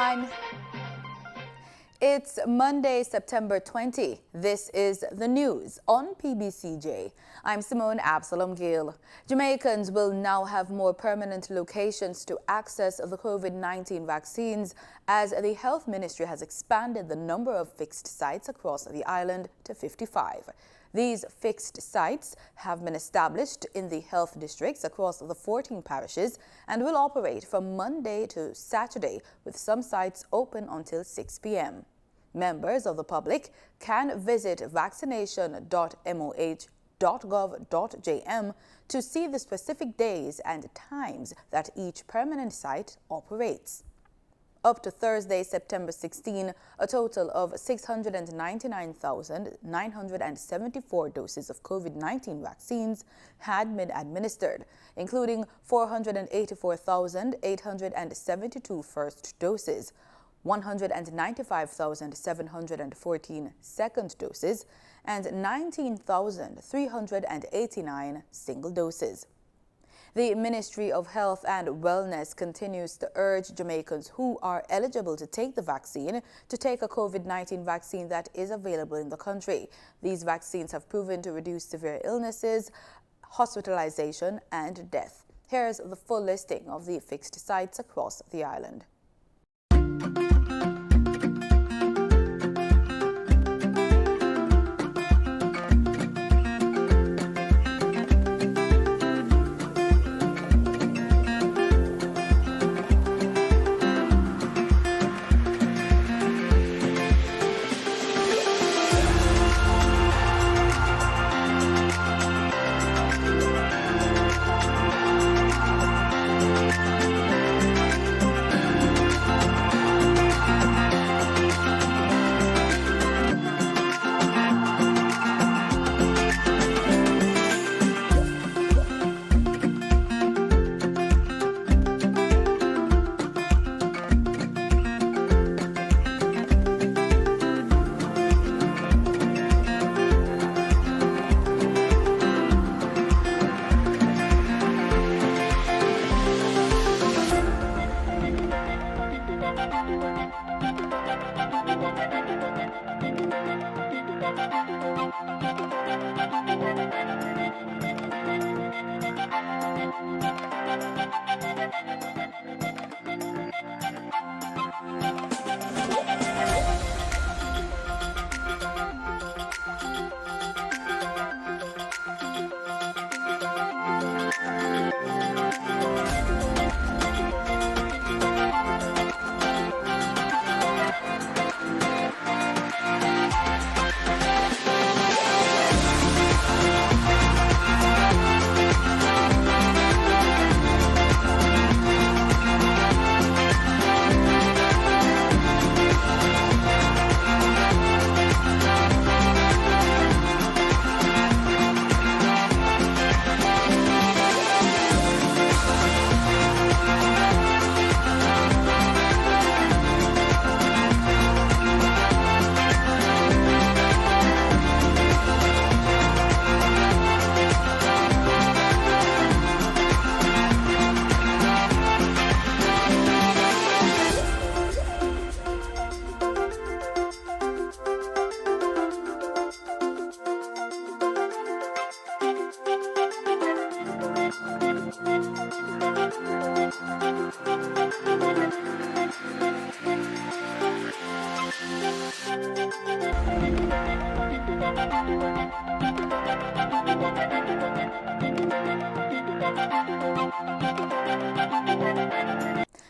everyone. It's Monday, September 20. This is the news on PBCJ. I'm Simone Absalom Gill. Jamaicans will now have more permanent locations to access the COVID-19 vaccines as the Health Ministry has expanded the number of fixed sites across the island to 55. These fixed sites have been established in the health districts across the 14 parishes and will operate from Monday to Saturday, with some sites open until 6 p.m. Members of the public can visit vaccination.moh.gov.jm to see the specific days and times that each permanent site operates. Up to Thursday, September 16, a total of 699,974 doses of COVID-19 vaccines had been administered, including 484,872 first doses, 195,714 second doses, and 19,389 single doses. The Ministry of Health and Wellness continues to urge Jamaicans who are eligible to take the vaccine to take a COVID-19 vaccine that is available in the country. These vaccines have proven to reduce severe illnesses, hospitalization, and death. Here's the full listing of the fixed sites across the island.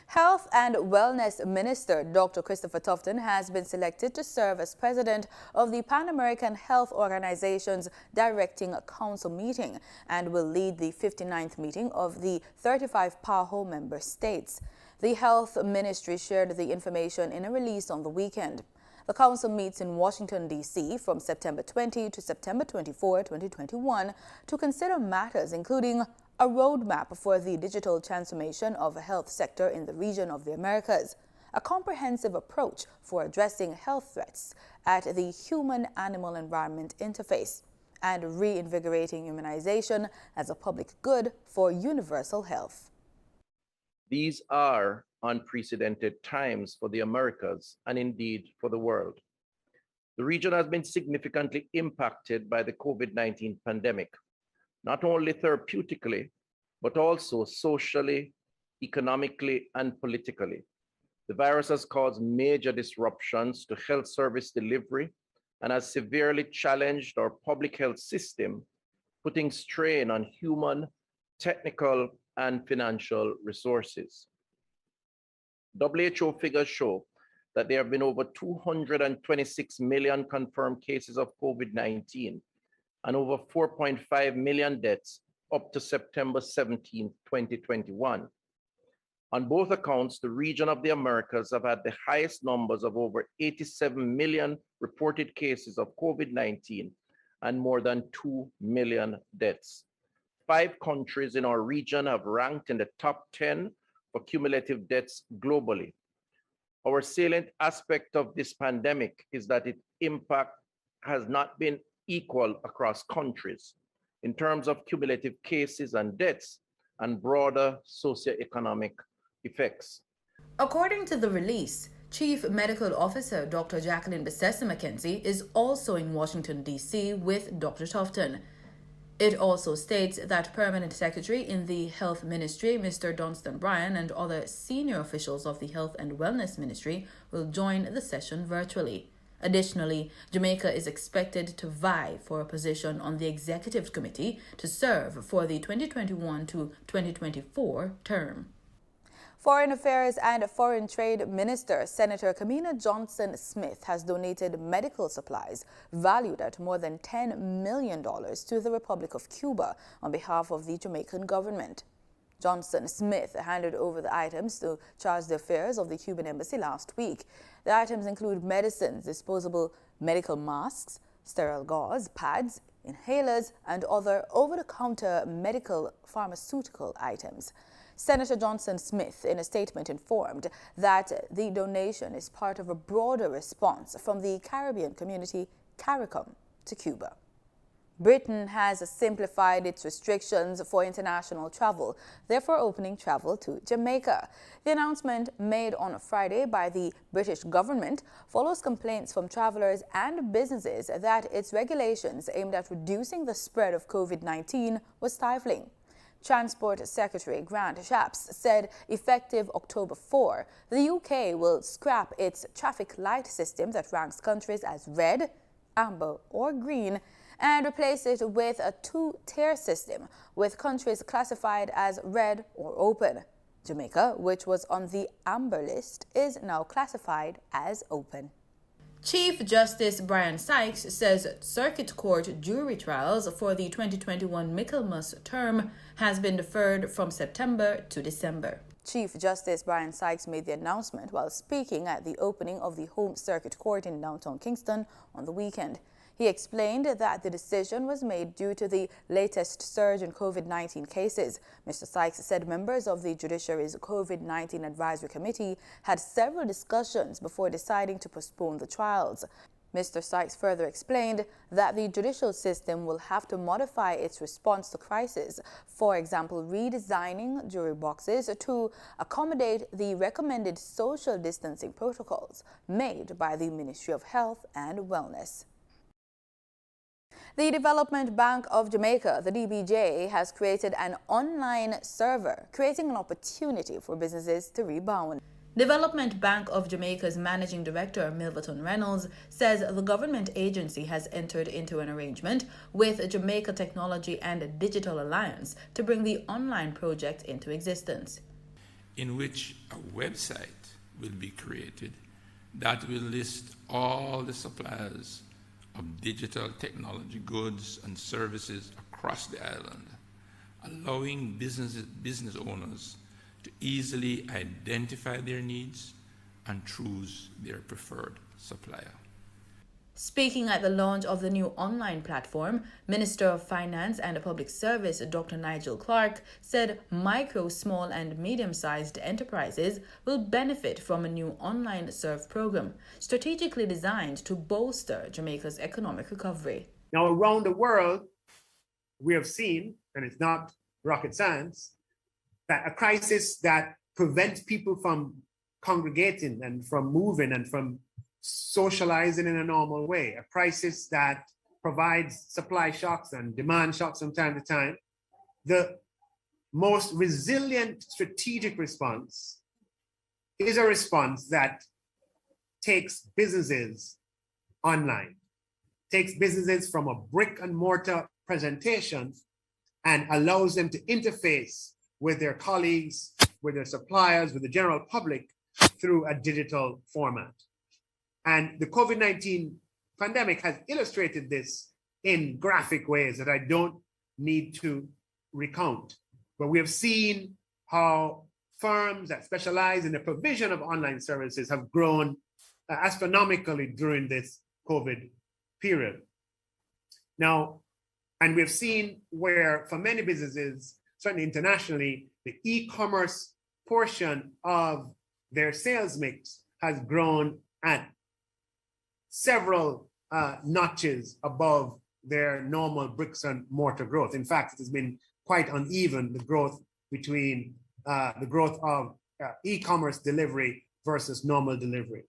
Health and Wellness Minister Dr. Christopher Tufton has been selected to serve as president of the Pan American Health Organization's Directing Council meeting and will lead the 59th meeting of the 35 PAHO member states. The Health Ministry shared the information in a release on the weekend. The council meets in Washington, D.C. from September 20 to September 24, 2021 to consider matters including a roadmap for the digital transformation of the health sector in the region of the Americas, a comprehensive approach for addressing health threats at the human-animal environment interface, and reinvigorating immunization as a public good for universal health. These are unprecedented times for the Americas and indeed for the world. The region has been significantly impacted by the COVID-19 pandemic, not only therapeutically, but also socially, economically, and politically. The virus has caused major disruptions to health service delivery and has severely challenged our public health system, putting strain on human, technical, and financial resources. WHO figures show that there have been over 226 million confirmed cases of COVID-19 and over 4.5 million deaths up to September 17, 2021. On both accounts, the region of the Americas have had the highest numbers of over 87 million reported cases of COVID-19 and more than 2 million deaths. 5 countries in our region have ranked in the top 10 for cumulative deaths globally. Our salient aspect of this pandemic is that its impact has not been equal across countries in terms of cumulative cases and deaths and broader socioeconomic effects. According to the release, Chief Medical Officer Dr. Jacqueline Bessessa McKenzie is also in Washington, D.C. with Dr. Tufton. It also states that Permanent Secretary in the Health Ministry, Mr. Dunstan Bryan, and other senior officials of the Health and Wellness Ministry will join the session virtually. Additionally, Jamaica is expected to vie for a position on the Executive Committee to serve for the 2021 to 2024 term. Foreign Affairs and Foreign Trade Minister Senator Kamina Johnson-Smith has donated medical supplies valued at more than $10 million to the Republic of Cuba on behalf of the Jamaican government. Johnson-Smith handed over the items to Charge d'Affaires of the Cuban Embassy last week. The items include medicines, disposable medical masks, sterile gauze, pads, inhalers, and other over-the-counter medical pharmaceutical items. Senator Johnson-Smith, in a statement, informed that the donation is part of a broader response from the Caribbean community CARICOM to Cuba. Britain has simplified its restrictions for international travel, therefore opening travel to Jamaica. The announcement, made on Friday by the British government, follows complaints from travelers and businesses that its regulations aimed at reducing the spread of COVID-19 was stifling. Transport Secretary Grant Shapps said effective October 4, the UK will scrap its traffic light system that ranks countries as red, amber or green and replace it with a 2-tier system with countries classified as red or open. Jamaica, which was on the amber list, is now classified as open. Chief Justice Brian Sykes says Circuit Court jury trials for the 2021 Michaelmas term has been deferred from September to December. Chief Justice Brian Sykes made the announcement while speaking at the opening of the Home Circuit Court in downtown Kingston on the weekend. He explained that the decision was made due to the latest surge in COVID-19 cases. Mr. Sykes said members of the Judiciary's COVID-19 Advisory Committee had several discussions before deciding to postpone the trials. Mr. Sykes further explained that the judicial system will have to modify its response to crisis, for example, redesigning jury boxes to accommodate the recommended social distancing protocols made by the Ministry of Health and Wellness. The Development Bank of Jamaica, the DBJ, has created an online server, creating an opportunity for businesses to rebound. Development Bank of Jamaica's Managing Director, Milverton Reynolds, says the government agency has entered into an arrangement with Jamaica Technology and Digital Alliance to bring the online project into existence. In which a website will be created that will list all the suppliers of digital technology goods and services across the island, allowing business owners to easily identify their needs and choose their preferred supplier. Speaking at the launch of the new online platform, Minister of Finance and Public Service Dr. Nigel Clark said micro, small and medium-sized enterprises will benefit from a new online serve program strategically designed to bolster Jamaica's economic recovery. Now, around the world, we have seen, and it's not rocket science, that a crisis that prevents people from congregating and from moving and from socializing in a normal way, a crisis that provides supply shocks and demand shocks from time to time. The most resilient strategic response is a response that takes businesses online, takes businesses from a brick and mortar presentation and allows them to interface with their colleagues, with their suppliers, with the general public through a digital format. And the COVID-19 pandemic has illustrated this in graphic ways that I don't need to recount. But we have seen how firms that specialize in the provision of online services have grown astronomically during this COVID period. Now, and we've seen where for many businesses, certainly internationally, the e-commerce portion of their sales mix has grown at several notches above their normal bricks and mortar growth. In fact, it has been quite uneven, the growth between the growth of e-commerce delivery versus normal delivery.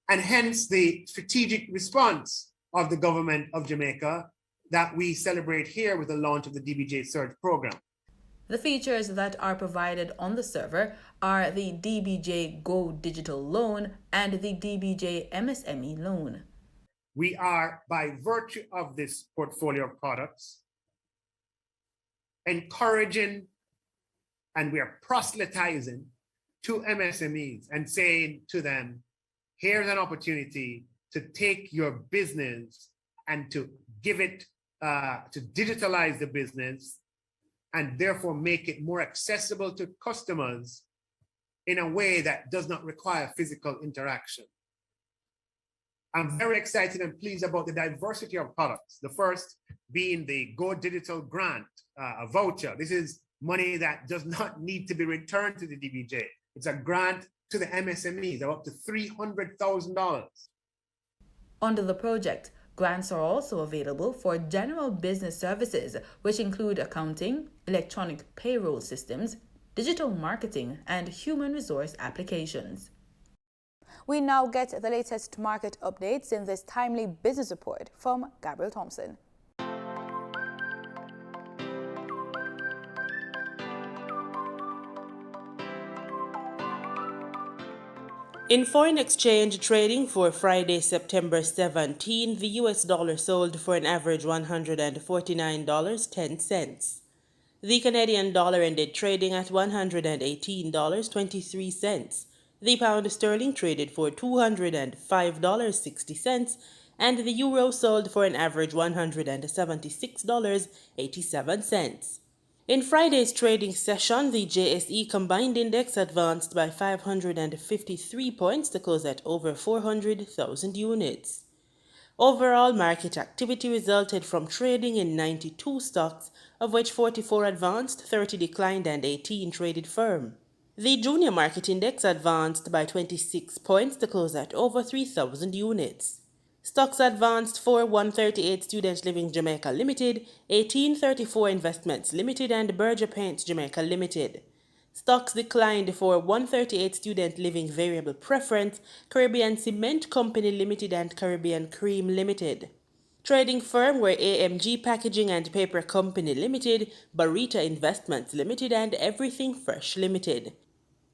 And hence the strategic response of the government of Jamaica that we celebrate here with the launch of the DBJ Surge program. The features that are provided on the server are the DBJ Go Digital Loan and the DBJ MSME Loan. We are, by virtue of this portfolio of products, encouraging and we are proselytizing to MSMEs and saying to them, here's an opportunity to take your business and to give it, to digitalize the business and therefore make it more accessible to customers in a way that does not require physical interaction. I'm very excited and pleased about the diversity of products. The first being the Go Digital Grant, a voucher. This is money that does not need to be returned to the DBJ. It's a grant to the MSMEs of up to $300,000. Under the project, grants are also available for general business services, which include accounting, electronic payroll systems, digital marketing, and human resource applications. We now get the latest market updates in this timely business report from Gabriel Thompson. In foreign exchange trading for Friday, September 17, the US dollar sold for an average $149.10. The Canadian dollar ended trading at $118.23. The pound sterling traded for $205.60, and the euro sold for an average $176.87. In Friday's trading session, the JSE Combined Index advanced by 553 points to close at over 400,000 units. Overall market activity resulted from trading in 92 stocks, of which 44 advanced, 30 declined, and 18 traded firm. The Junior Market Index advanced by 26 points to close at over 3,000 units. Stocks advanced for 138 Student Living Jamaica Limited, 1834 Investments Limited, and Berger Paints Jamaica Limited. Stocks declined for 138 Student Living Variable Preference, Caribbean Cement Company Limited, and Caribbean Cream Limited. Trading firm were AMG Packaging and Paper Company Limited, Barita Investments Limited, and Everything Fresh Limited.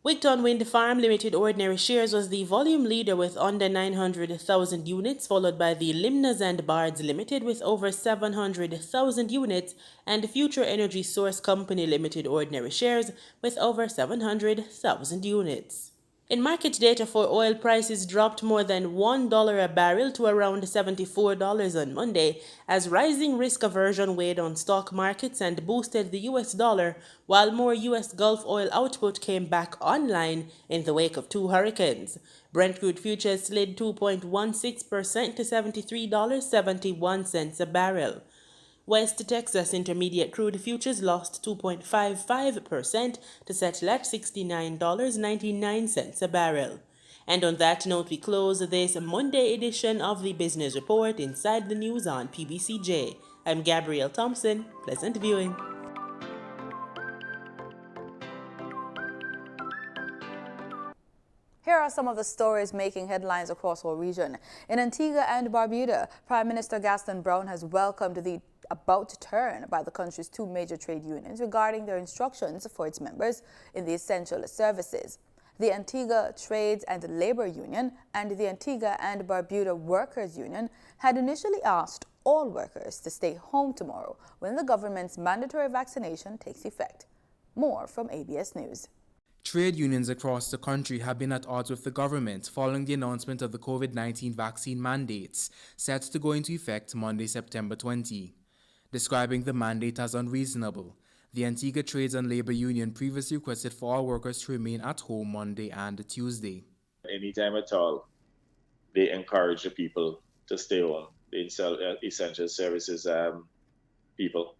Wigton Wind Farm Limited ordinary shares was the volume leader with under 900,000 units, followed by the Limnas and Bards Limited with over 700,000 units, and Future Energy Source Company Limited ordinary shares with over 700,000 units. In market data for oil, prices dropped more than $1 a barrel to around $74 on Monday, as rising risk aversion weighed on stock markets and boosted the US dollar, while more US Gulf oil output came back online in the wake of two hurricanes. Brent crude futures slid 2.16% to $73.71 a barrel. West Texas Intermediate crude futures lost 2.55% to settle at $69.99 a barrel. And on that note, we close this Monday edition of the Business Report Inside the News on PBCJ. I'm Gabrielle Thompson. Pleasant viewing. are some of the stories making headlines across our region. In Antigua and Barbuda, Prime Minister Gaston Brown has welcomed the about turn by the country's two major trade unions regarding their instructions for its members in the essential services. The Antigua Trades and Labor Union and the Antigua and Barbuda Workers Union had initially asked all workers to stay home tomorrow when the government's mandatory vaccination takes effect. More from ABS News. Trade unions across the country have been at odds with the government following the announcement of the COVID-19 vaccine mandates set to go into effect Monday, September 20. Describing the mandate as unreasonable, the Antigua Trades and Labor Union previously requested for all workers to remain at home Monday and Tuesday. Anytime at all, they encourage the people to stay home. The essential services people,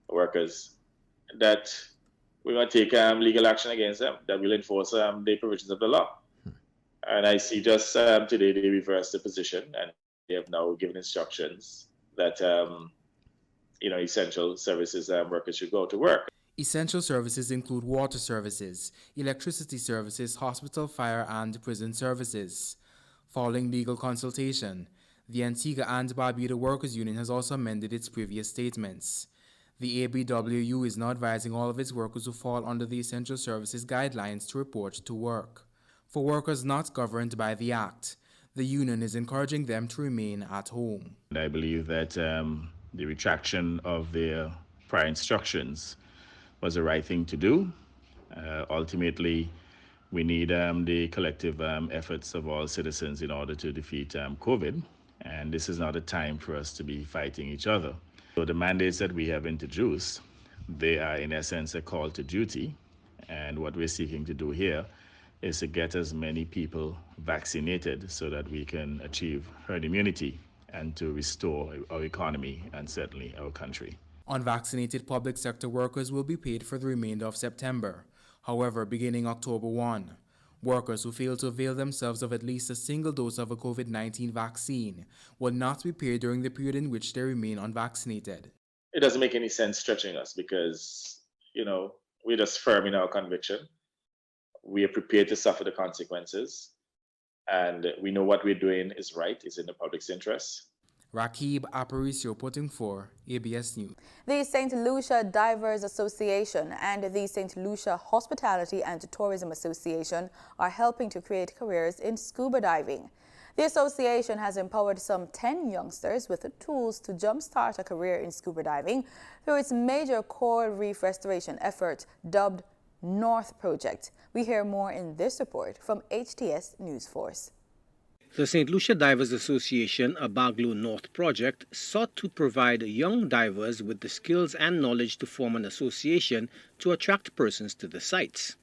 workers, that we're going to take legal action against them that will enforce the provisions of the law. And I see just today they reversed the position and they have now given instructions that essential services workers should go to work. Essential services include water services, electricity services, hospital, fire, and prison services. Following legal consultation, the Antigua and Barbuda Workers Union has also amended its previous statements. The ABWU is now advising all of its workers who fall under the Essential Services Guidelines to report to work. For workers not governed by the Act, the union is encouraging them to remain at home. I believe that the retraction of their prior instructions was the right thing to do. Ultimately, we need the collective efforts of all citizens in order to defeat COVID, and this is not a time for us to be fighting each other. So the mandates that we have introduced, they are in essence a call to duty, and what we're seeking to do here is to get as many people vaccinated so that we can achieve herd immunity and to restore our economy and certainly our country. Unvaccinated public sector workers will be paid for the remainder of September. However, beginning October 1, workers who fail to avail themselves of at least a single dose of a COVID-19 vaccine will not be paid during the period in which they remain unvaccinated. It doesn't make any sense stretching us because, we're just firm in our conviction. We are prepared to suffer the consequences, and we know what we're doing is right, is in the public's interest. Rakib Aparicio reporting for ABS News. The St. Lucia Divers Association and the St. Lucia Hospitality and Tourism Association are helping to create careers in scuba diving. The association has empowered some 10 youngsters with the tools to jumpstart a career in scuba diving through its major coral reef restoration effort dubbed North Project. We hear more in this report from HTS News Force. The St. Lucia Divers Association, a Baglo North project, sought to provide young divers with the skills and knowledge to form an association to attract persons to the sites.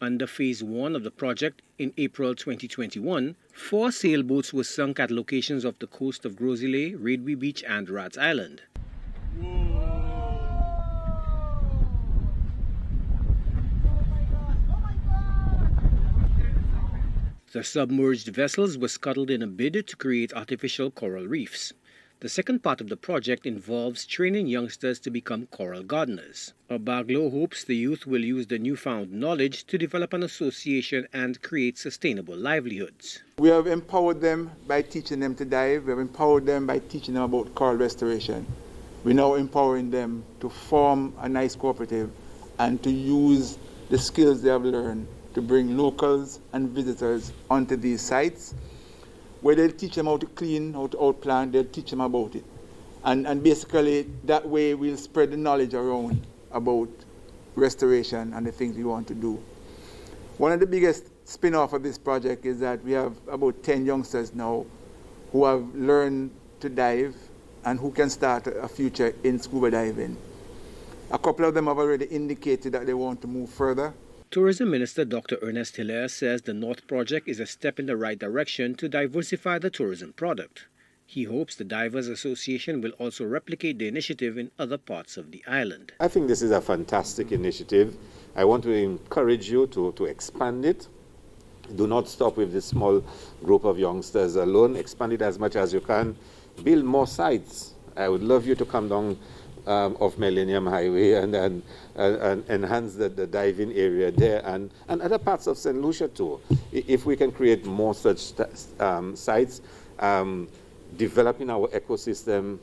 Under Phase 1 of the project in April 2021, 4 sailboats were sunk at locations off the coast of Grosile, Radby Beach and Rats Island. The submerged vessels were scuttled in a bid to create artificial coral reefs. The second part of the project involves training youngsters to become coral gardeners. Baglo hopes the youth will use the newfound knowledge to develop an association and create sustainable livelihoods. We have empowered them by teaching them to dive. We have empowered them by teaching them about coral restoration. We're now empowering them to form a nice cooperative and to use the skills they have learned to bring locals and visitors onto these sites, where they'll teach them how to clean, how to outplant, they'll teach them about it. And basically, that way we'll spread the knowledge around about restoration and the things we want to do. One of the biggest spin-off of this project is that we have about 10 youngsters now who have learned to dive and who can start a future in scuba diving. A couple of them have already indicated that they want to move further. Tourism Minister Dr. Ernest Hilaire says the North Project is a step in the right direction to diversify the tourism product. He hopes the Divers Association will also replicate the initiative in other parts of the island. I think this is a fantastic initiative. I want to encourage you to expand it. Do not stop with this small group of youngsters alone. Expand it as much as you can. Build more sites. I would love you to come down of Millennium Highway and enhance the diving area there and other parts of St. Lucia too. If we can create more such sites, developing our ecosystem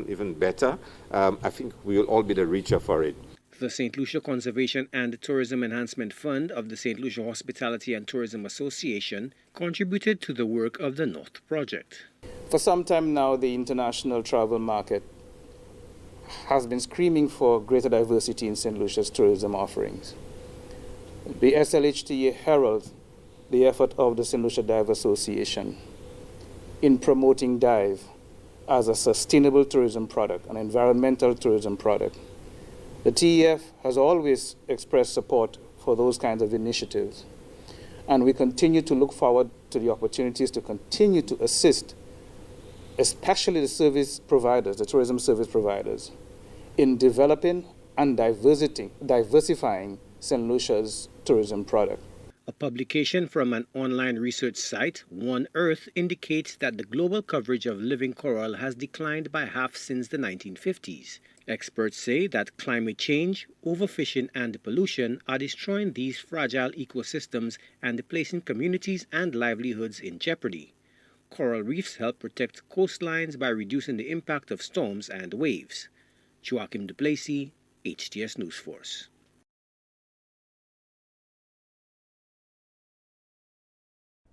even better, I think we will all be the richer for it. The St. Lucia Conservation and Tourism Enhancement Fund of the St. Lucia Hospitality and Tourism Association contributed to the work of the North Project. For some time now, the international travel market has been screaming for greater diversity in St. Lucia's tourism offerings. The SLHTA heralds the effort of the St. Lucia Dive Association in promoting dive as a sustainable tourism product, an environmental tourism product. The TEF has always expressed support for those kinds of initiatives, and we continue to look forward to the opportunities to continue to assist, especially the service providers, the tourism service providers, in developing and diversifying St. Lucia's tourism product. A publication from an online research site, One Earth, indicates that the global coverage of living coral has declined by half since the 1950s. Experts say that climate change, overfishing, and pollution are destroying these fragile ecosystems and placing communities and livelihoods in jeopardy. Coral reefs help protect coastlines by reducing the impact of storms and waves. Joachim Duplessis, HTS News Force.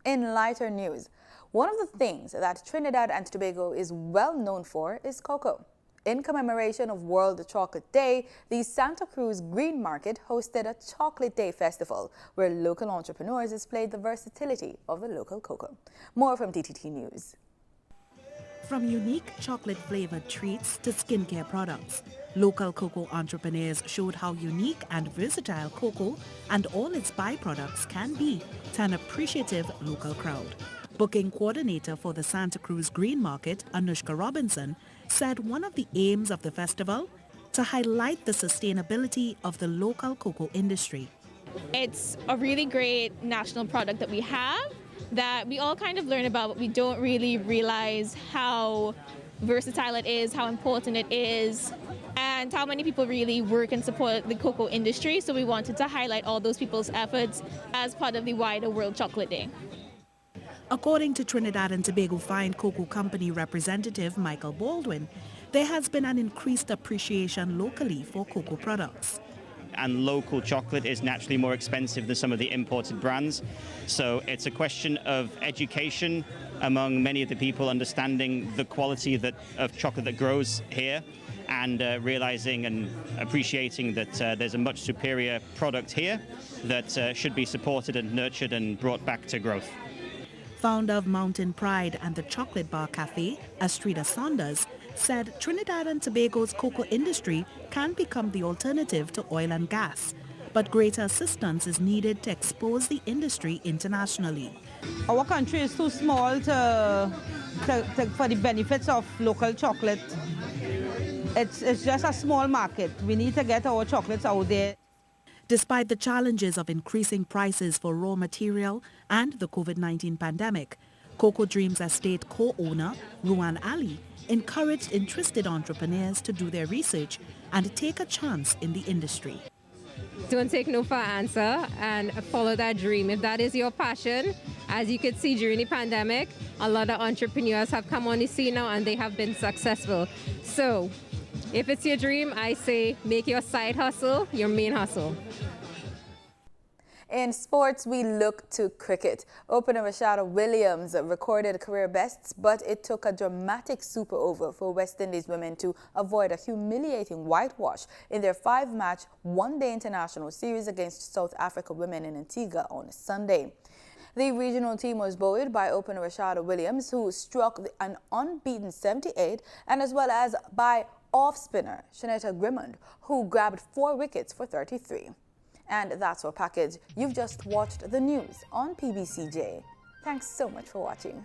In lighter news, one of the things that Trinidad and Tobago is well known for is cocoa. In commemoration of World Chocolate Day, the Santa Cruz Green Market hosted a Chocolate Day Festival where local entrepreneurs displayed the versatility of the local cocoa. More from TTT News. From unique chocolate-flavored treats to skincare products, local cocoa entrepreneurs showed how unique and versatile cocoa and all its byproducts can be to an appreciative local crowd. Booking coordinator for the Santa Cruz Green Market, Anushka Robinson, said one of the aims of the festival to highlight the sustainability of the local cocoa industry. It's a really great national product that we have that we all kind of learn about, but we don't really realize how versatile it is, how important it is, and how many people really work and support the cocoa industry. So we wanted to highlight all those people's efforts as part of the wider World Chocolate Day. According to Trinidad and Tobago Fine Cocoa Company representative Michael Baldwin, there has been an increased appreciation locally for cocoa products. And local chocolate is naturally more expensive than some of the imported brands. So it's a question of education among many of the people, understanding the quality of chocolate that grows here, and realizing and appreciating that there's a much superior product here that should be supported and nurtured and brought back to growth. Founder of Mountain Pride and the Chocolate Bar Cafe, Astrida Saunders, said Trinidad and Tobago's cocoa industry can become the alternative to oil and gas, but greater assistance is needed to expose the industry internationally. Our country is too small for the benefits of local chocolate. It's just a small market. We need to get our chocolates out there. Despite the challenges of increasing prices for raw material and the COVID-19 pandemic, Cocoa Dreams Estate co-owner Ruan Ali encouraged interested entrepreneurs to do their research and take a chance in the industry. Don't take no for an answer and follow that dream. If that is your passion, as you could see during the pandemic, a lot of entrepreneurs have come on the scene now and they have been successful. So if it's your dream, I say make your side hustle your main hustle. In sports, we look to cricket. Opener Rashada Williams recorded career bests, but it took a dramatic super over for West Indies women to avoid a humiliating whitewash in their 5-match one-day international series against South Africa women in Antigua on Sunday. The regional team was buoyed by opener Rashada Williams, who struck an unbeaten 78, and as well as by off-spinner Shanetta Grimmond, who grabbed 4 wickets for 33. And that's our package. You've just watched the news on PBCJ. Thanks so much for watching.